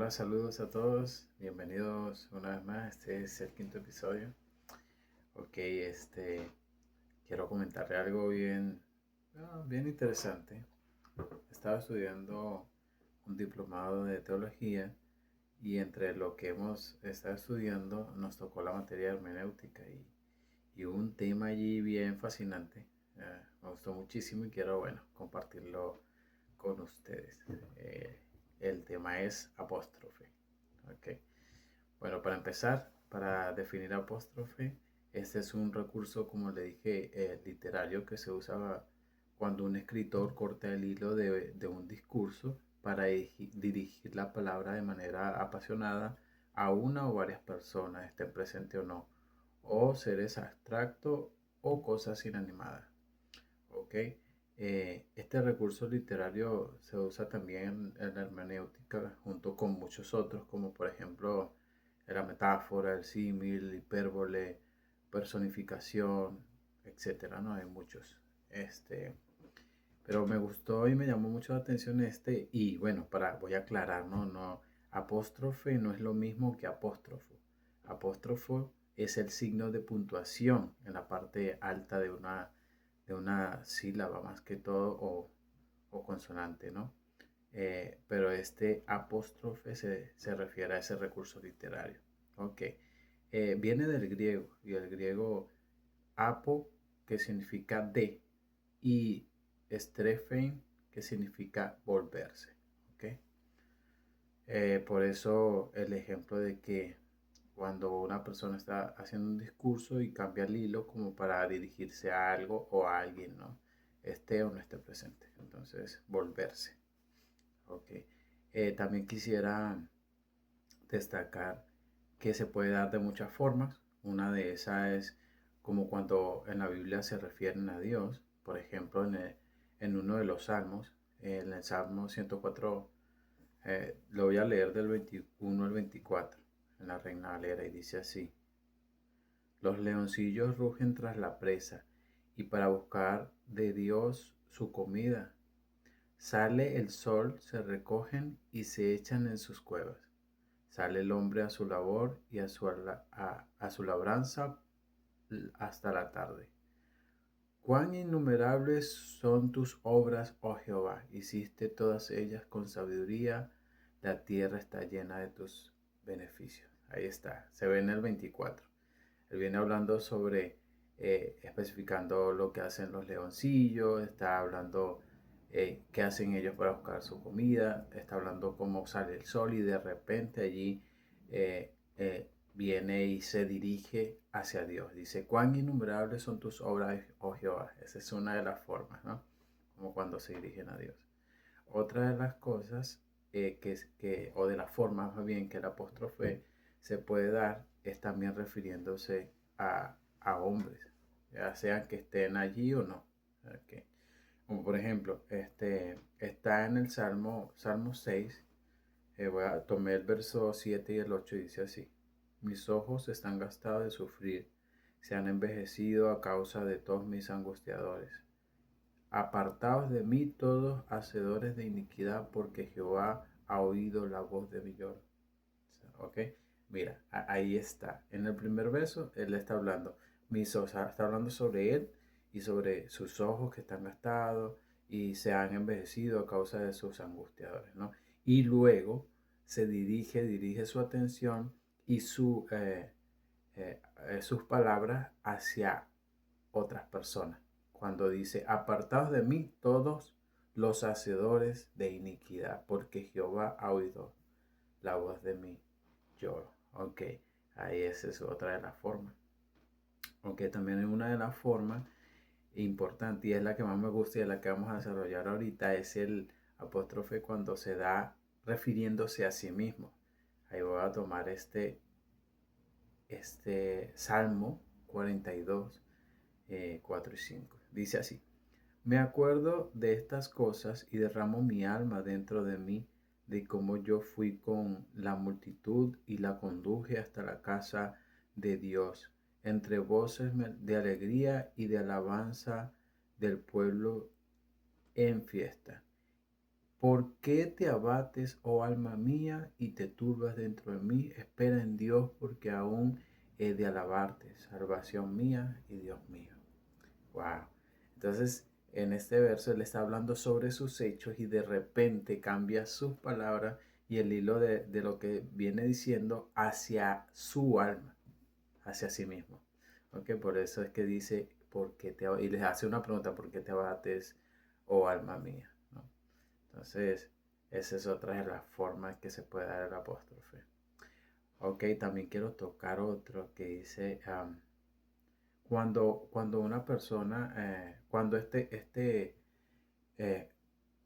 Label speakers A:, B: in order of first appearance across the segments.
A: Hola, saludos a todos. Bienvenidos una vez más. Este es el quinto episodio. Ok, quiero comentarle algo bien interesante. Estaba estudiando un diplomado de teología y entre lo que hemos estado estudiando nos tocó la materia de hermenéutica y hubo un tema allí bien fascinante. Me gustó muchísimo y quiero, bueno, compartirlo con ustedes. El tema es apóstrofe. Ok. Bueno, para empezar, para definir apóstrofe, este es un recurso, como le dije, literario que se usa cuando un escritor corta el hilo de un discurso para dirigir la palabra de manera apasionada a una o varias personas, estén presentes o no, o seres abstractos o cosas inanimadas. ¿Ok? Este recurso literario se usa también en la hermenéutica junto con muchos otros, como por ejemplo la metáfora, el símil, hipérbole, personificación, etcétera, ¿no? Hay muchos. Pero me gustó y me llamó mucho la atención y bueno, voy a aclarar, ¿no? No, apóstrofe no es lo mismo que apóstrofo. Apóstrofo es el signo de puntuación en la parte alta de una sílaba más que todo o consonante, ¿no? Pero este apóstrofe se refiere a ese recurso literario. Ok. Viene del griego y el griego apo, que significa de, y strephein, que significa volverse. ¿Ok? Por eso el ejemplo de que cuando una persona está haciendo un discurso y cambia el hilo como para dirigirse a algo o a alguien, ¿no? Esté o no esté presente. Entonces, volverse. Ok. También quisiera destacar que se puede dar de muchas formas. Una de esas es como cuando en la Biblia se refieren a Dios, por ejemplo, en uno de los salmos, en el Salmo 104, lo voy a leer del 21 al 24, en la Reina Valera, y dice así: Los leoncillos rugen tras la presa, y para buscar de Dios su comida. Sale el sol, se recogen y se echan en sus cuevas. Sale el hombre a su labor y a su labranza hasta la tarde. Cuán innumerables son tus obras, oh Jehová. Hiciste todas ellas con sabiduría. La tierra está llena de tus beneficios. Ahí está, se ve en el 24. Él viene hablando sobre, especificando lo que hacen los leoncillos, está hablando qué hacen ellos para buscar su comida, está hablando cómo sale el sol y de repente allí viene y se dirige hacia Dios. Dice, cuán innumerables son tus obras, oh Jehová. Esa es una de las formas, ¿no? Como cuando se dirigen a Dios. Otra de las cosas o de las formas más bien que el apóstrofe se puede dar es también refiriéndose a hombres, ya sean que estén allí o no. Okay. Como por ejemplo, está en el Salmo 6, tomé el verso 7 y el 8 y dice así: Mis ojos están gastados de sufrir, se han envejecido a causa de todos mis angustiadores. Apartaos de mí todos hacedores de iniquidad, porque Jehová ha oído la voz de mi lloro. ¿Ok? Mira, ahí está. En el primer verso, él está hablando. Está hablando sobre él y sobre sus ojos que están gastados y se han envejecido a causa de sus angustiadores, ¿no? Y luego dirige su atención y sus palabras hacia otras personas. Cuando dice, apartaos de mí todos los hacedores de iniquidad, porque Jehová ha oído la voz de mi lloro. Ok, ahí esa es otra de las formas. Aunque también es una de las formas importantes y es la que más me gusta y es la que vamos a desarrollar ahorita, es el apóstrofe cuando se da refiriéndose a sí mismo. Ahí voy a tomar este Salmo 42, 4 y 5. Dice así: Me acuerdo de estas cosas y derramo mi alma dentro de mí, de cómo yo fui con la multitud y la conduje hasta la casa de Dios, entre voces de alegría y de alabanza del pueblo en fiesta. ¿Por qué te abates, oh alma mía, y te turbas dentro de mí? Espera en Dios, porque aún he de alabarte, salvación mía y Dios mío. Wow. Entonces, en este verso él está hablando sobre sus hechos y de repente cambia sus palabras y el hilo de lo que viene diciendo hacia su alma, hacia sí mismo. ¿Ok? Por eso es que dice, y les hace una pregunta, ¿por qué te abates, oh alma mía? ¿No? Entonces, esa es otra de las formas que se puede dar el apóstrofe. Ok, también quiero tocar otro que dice, cuando una persona, cuando eh,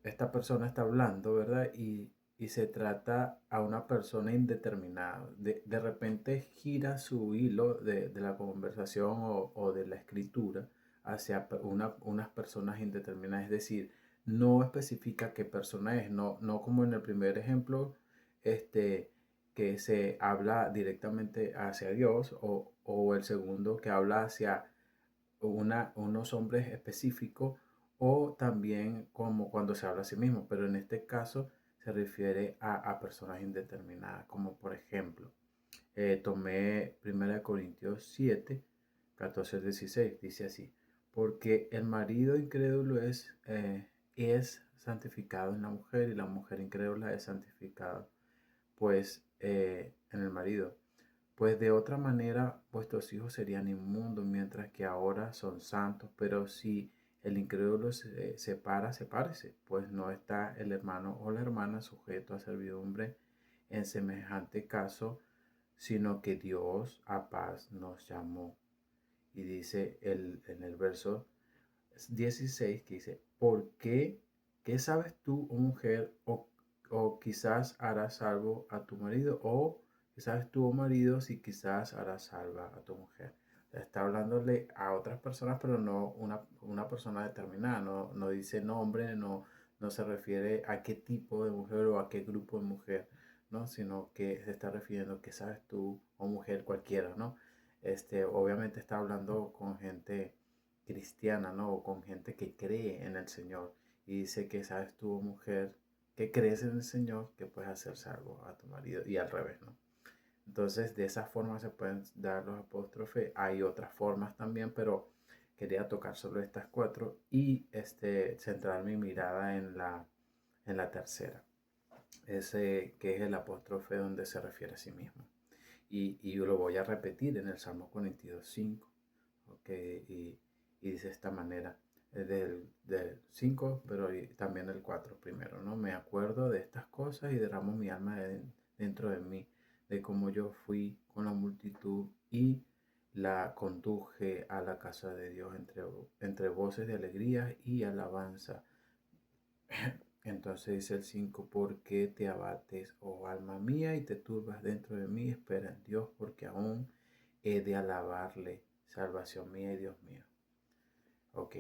A: esta persona está hablando, ¿verdad? Y se trata a una persona indeterminada. De repente gira su hilo de la conversación o de la escritura hacia unas personas indeterminadas. Es decir, no especifica qué persona es, no como en el primer ejemplo, este, que se habla directamente hacia Dios o el segundo que habla hacia unos hombres específicos o también como cuando se habla a sí mismo, pero en este caso se refiere a personas indeterminadas, como por ejemplo, tomé 1 Corintios 7, 14 al 16, dice así, porque el marido incrédulo es santificado en la mujer y la mujer incrédula es santificada pues en el marido. Pues de otra manera vuestros hijos serían inmundos, mientras que ahora son santos. Pero si el incrédulo se separa, sepárese, pues no está el hermano o la hermana sujeto a servidumbre en semejante caso, sino que Dios a paz nos llamó. Y dice en el verso 16 que dice, ¿por qué? ¿Qué sabes tú, oh mujer? O quizás harás salvo a tu marido, o qué sabes tú, oh marido, si quizás harás salva a tu mujer. Está hablándole a otras personas, pero no una persona determinada, no dice nombre, no se refiere a qué tipo de mujer o a qué grupo de mujer, ¿no? Sino que se está refiriendo a qué sabes tú, o mujer cualquiera, ¿no? Obviamente está hablando con gente cristiana, ¿no? O con gente que cree en el Señor. Y dice que sabes tú, mujer, que crees en el Señor, que puedes hacer salvo a tu marido y al revés, ¿no? Entonces, de esa forma se pueden dar los apóstrofes. Hay otras formas también, pero quería tocar sobre estas cuatro y centrar mi mirada en la tercera, ese que es el apóstrofe donde se refiere a sí mismo. Y yo lo voy a repetir en el Salmo 42:5. Okay, y dice de esta manera, del 5, pero también el 4 primero, ¿no? Me acuerdo de estas cosas y derramo mi alma dentro de mí, de cómo yo fui con la multitud y la conduje a la casa de Dios entre voces de alegría y alabanza. Entonces dice el 5, ¿por qué te abates, oh alma mía, y te turbas dentro de mí? Espera en Dios, porque aún he de alabarle, salvación mía y Dios mío. Ok,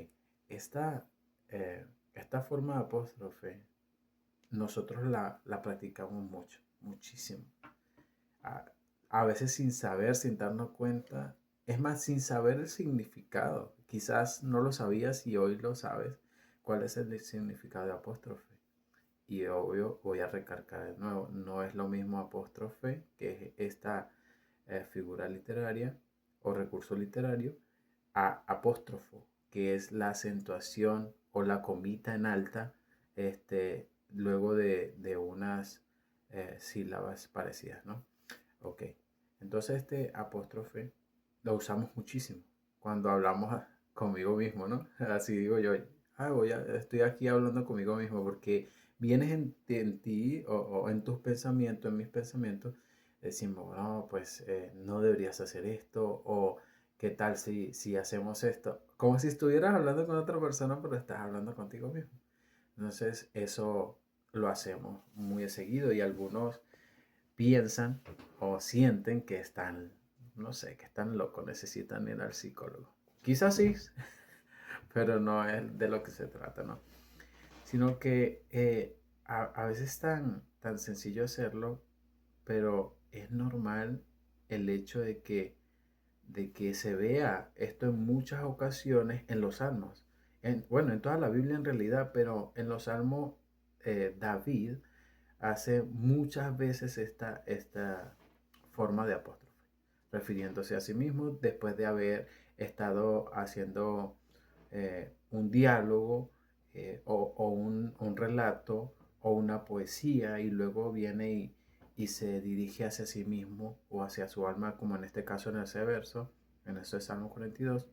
A: esta, esta forma de apóstrofe nosotros la practicamos mucho, muchísimo. A, a veces sin saber, sin darnos cuenta, es más, sin saber el significado. Quizás no lo sabías y hoy lo sabes. ¿Cuál es el significado de apóstrofe? Y obvio, voy a recargar de nuevo, no es lo mismo apóstrofe, que es esta figura literaria o recurso literario, a apóstrofo, que es la acentuación o la comita en alta, luego de unas sílabas parecidas, ¿no? Ok, entonces este apóstrofe lo usamos muchísimo cuando hablamos conmigo mismo, ¿no? Así digo yo, estoy aquí hablando conmigo mismo porque vienes en ti o en tus pensamientos, en mis pensamientos, decimos, no, pues no deberías hacer esto o qué tal si hacemos esto, como si estuvieras hablando con otra persona, pero estás hablando contigo mismo. Entonces eso lo hacemos muy seguido y algunos piensan o sienten que están, no sé, que están locos, necesitan ir al psicólogo. Quizás sí, pero no es de lo que se trata, ¿no? Sino que a veces es tan sencillo hacerlo, pero es normal el hecho de que se vea esto en muchas ocasiones en los salmos. Bueno, en toda la Biblia en realidad, pero en los salmos David hace muchas veces esta forma de apóstrofe, refiriéndose a sí mismo después de haber estado haciendo un diálogo o un relato o una poesía y luego viene y se dirige hacia sí mismo o hacia su alma, como en este caso en ese verso, en ese Salmo 42,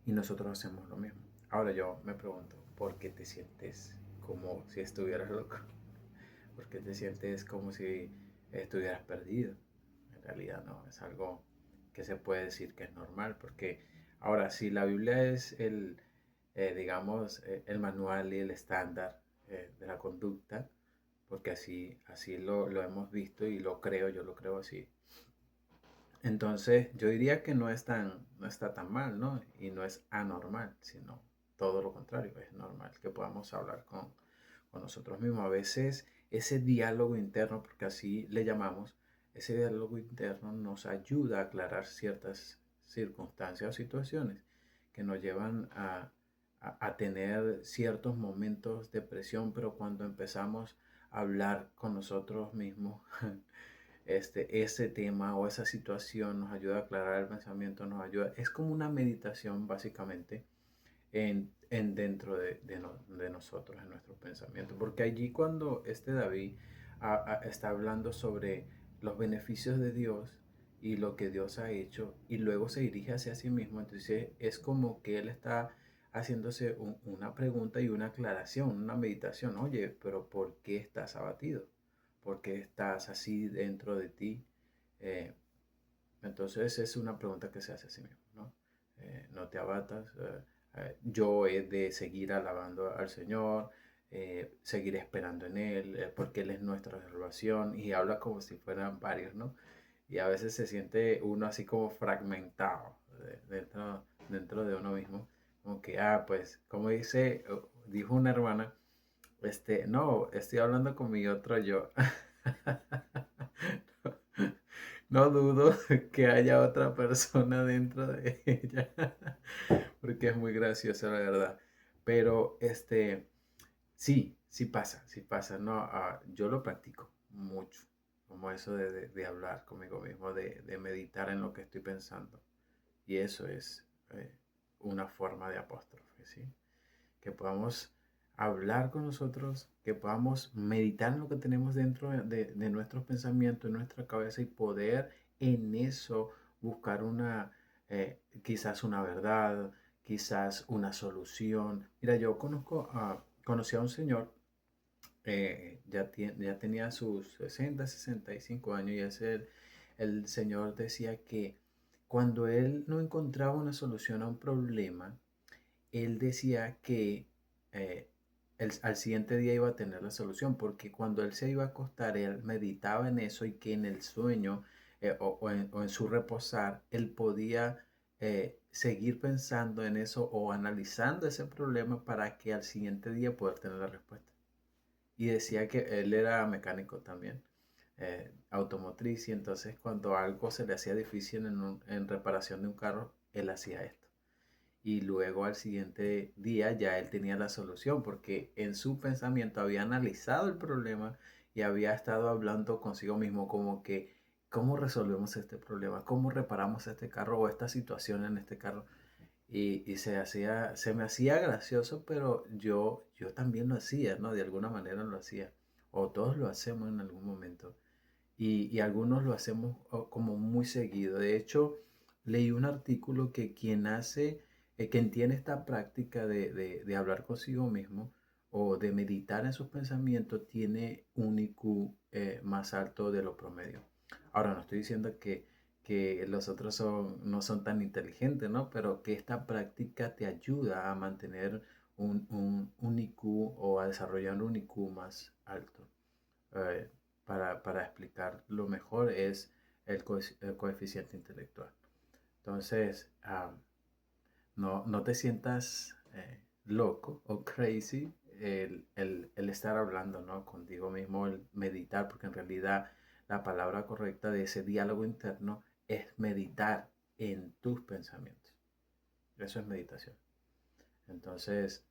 A: y nosotros hacemos lo mismo. Ahora yo me pregunto, ¿por qué te sientes como si estuvieras loco? ¿Por qué te sientes como si estuvieras perdido? En realidad no, es algo que se puede decir que es normal, porque ahora si la Biblia es digamos, el manual y el estándar de la conducta, porque así lo hemos visto y lo creo, yo lo creo así. Entonces, yo diría que no está tan mal, ¿no? Y no es anormal, sino todo lo contrario, es normal que podamos hablar con nosotros mismos. A veces ese diálogo interno, porque así le llamamos, ese diálogo interno nos ayuda a aclarar ciertas circunstancias o situaciones que nos llevan a tener ciertos momentos de presión, pero cuando empezamos a hablar con nosotros mismos, ese tema o esa situación nos ayuda a aclarar el pensamiento, nos ayuda. Es como una meditación básicamente en dentro de nosotros, en nuestro pensamiento. Porque allí cuando David está hablando sobre los beneficios de Dios y lo que Dios ha hecho y luego se dirige hacia sí mismo, entonces es como que él está haciéndose una pregunta y una aclaración, una meditación. Oye, pero ¿por qué estás abatido? ¿Por qué estás así dentro de ti? Eh, entonces es una pregunta que se hace a sí mismo, ¿no? No te abatas. Yo he de seguir alabando al Señor, seguir esperando en Él, porque Él es nuestra salvación y habla como si fueran varios, ¿no? Y a veces se siente uno así como fragmentado dentro de uno mismo, como que, pues, como dijo una hermana, no, estoy hablando con mi otro yo. No dudo que haya otra persona dentro de ella, porque es muy graciosa, la verdad. Pero sí pasa, ¿no? Yo lo practico mucho, como eso de hablar conmigo mismo, de meditar en lo que estoy pensando. Y eso es una forma de apóstrofe, ¿sí? Que podamos hablar con nosotros, que podamos meditar en lo que tenemos dentro de nuestros pensamientos, en nuestra cabeza y poder en eso buscar quizás una verdad, quizás una solución. Mira, yo conocí a un señor, ya tenía sus 65 años y el señor decía que cuando él no encontraba una solución a un problema, él decía que eh, al siguiente día iba a tener la solución, porque cuando él se iba a acostar, él meditaba en eso y que en el sueño o en su reposar, él podía seguir pensando en eso o analizando ese problema para que al siguiente día poder tener la respuesta. Y decía que él era mecánico también, automotriz, y entonces cuando algo se le hacía difícil en reparación de un carro, él hacía esto y luego al siguiente día ya él tenía la solución porque en su pensamiento había analizado el problema y había estado hablando consigo mismo como que cómo resolvemos este problema, cómo reparamos este carro o esta situación en este carro. Y se me hacía gracioso, pero yo también lo hacía, ¿no? De alguna manera lo hacía. O todos lo hacemos en algún momento. Y algunos lo hacemos como muy seguido. De hecho, leí un artículo que quien tiene esta práctica de hablar consigo mismo o de meditar en sus pensamientos, tiene un IQ más alto de lo promedio. Ahora, no estoy diciendo que los otros no son tan inteligentes, ¿no? Pero que esta práctica te ayuda a mantener un IQ o a desarrollar un IQ más alto. Eh, para explicarlo mejor es el coeficiente intelectual. Entonces, no te sientas loco o crazy el estar hablando, ¿no? Contigo mismo, el meditar, porque en realidad la palabra correcta de ese diálogo interno es meditar en tus pensamientos. Eso es meditación. Entonces,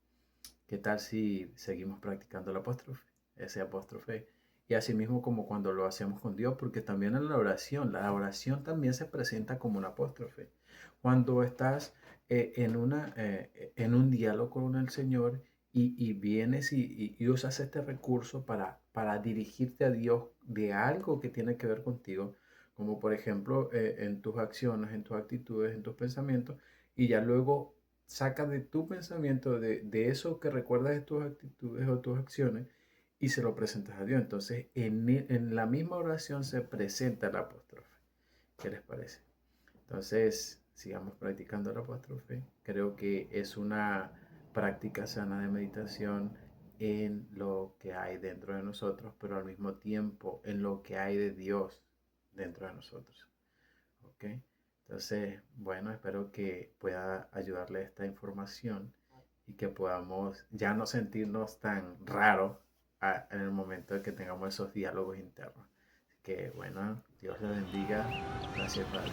A: ¿Qué tal si seguimos practicando el apóstrofe? Ese apóstrofe. Y así mismo como cuando lo hacemos con Dios, porque también en la oración también se presenta como un apóstrofe. Cuando estás en un diálogo con el Señor y vienes y usas este recurso para dirigirte a Dios de algo que tiene que ver contigo, como por ejemplo en tus acciones, en tus actitudes, en tus pensamientos, y ya luego saca de tu pensamiento, de eso que recuerdas de tus actitudes o tus acciones, y se lo presentas a Dios. Entonces, en la misma oración se presenta el apóstrofe. ¿Qué les parece? Entonces, sigamos practicando el apóstrofe. Creo que es una práctica sana de meditación en lo que hay dentro de nosotros, pero al mismo tiempo en lo que hay de Dios dentro de nosotros. ¿Ok? Entonces, bueno, espero que pueda ayudarle esta información y que podamos ya no sentirnos tan raros en el momento de que tengamos esos diálogos internos. Así que, bueno, Dios le bendiga. Gracias, Paz.